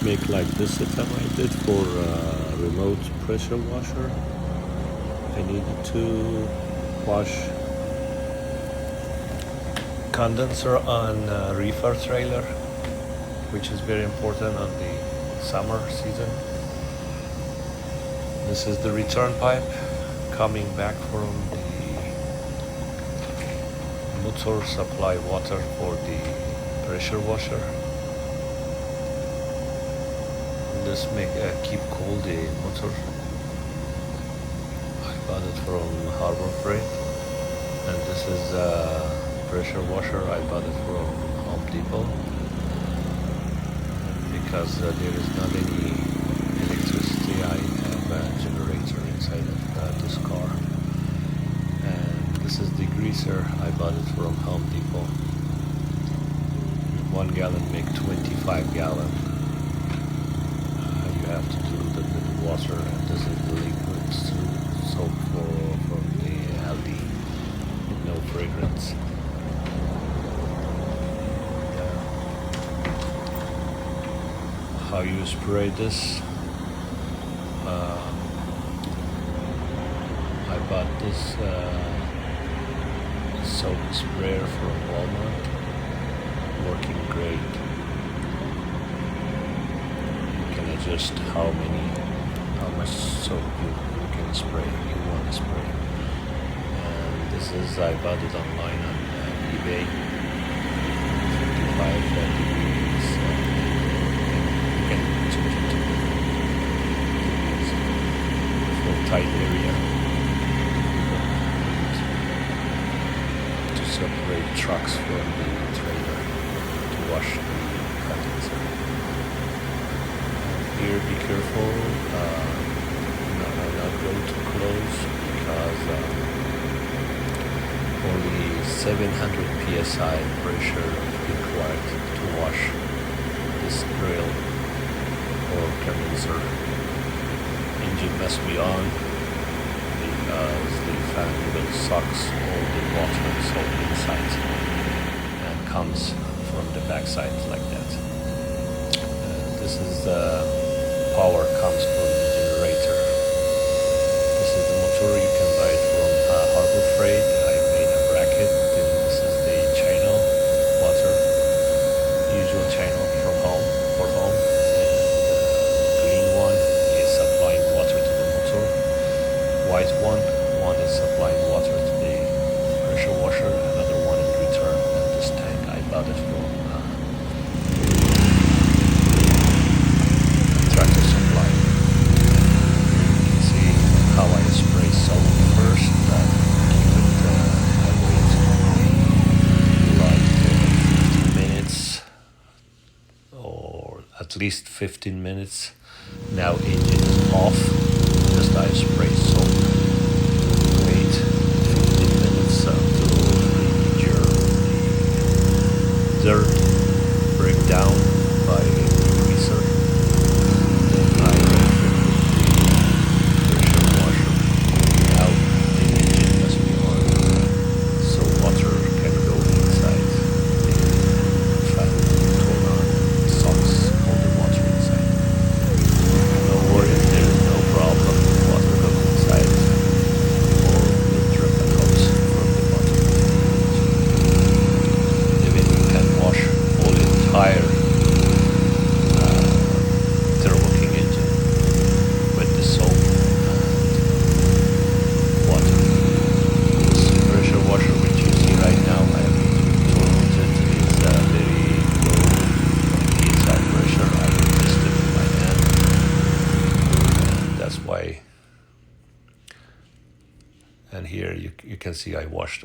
make like this setup I did for remote pressure washer. I needed to wash condenser on reefer trailer, which is very important on the summer season. This is the return pipe coming back from the motor supply water for the pressure washer. This make keep cool the motor. I bought it from Harbor Freight, and this is pressure washer. I bought it from Home Depot because there is not any electricity. I have a generator inside of this car, and this is the greaser. I bought it from Home Depot. 1 gallon make 25 gallon. You have to dilute it with water, and this is the liquid soap from the Aldi with no fragrance. How you spray this? I bought this soap sprayer from Walmart, working great. You can adjust how much soap you can spray, you want to spray. And this is, I bought it online on eBay, 55 degrees. You can change it to for tight area to separate trucks from the trailer to wash the condenser. Here, be careful, not go too close, because only 700 psi pressure required to wash this grill or condenser. Engine must be on, because the fan will sucks all the water and salt inside and comes from the backside like that. This is the power comes from the generator. This is the motor. You can buy it from Harbor Freight. I made a bracket. This is the channel water, usual channel from home for home. And green one is supplying water to the motor. White one is supplying water to the pressure washer. Another one in return. And this tank I bought it from Tractor Supply. You can see how I spray soap first. I wait like 15 minutes, or at least 15 minutes. Now engine is off. Just I spray soap. Wait 15 minutes until the dirt break down by the greaser. Then I pressure washer. Now the engine must be on, so water can go inside. The fan will turn on, sucks all the water inside. No worries, there is no problem. Water goes inside, or the drip that comes from the bottom. Even you can wash all entire Thermoking engine with the soap and water. This pressure washer which you see right now, I have told it is very low inside pressure. I tested with my hand, and that's why. And here you can see I washed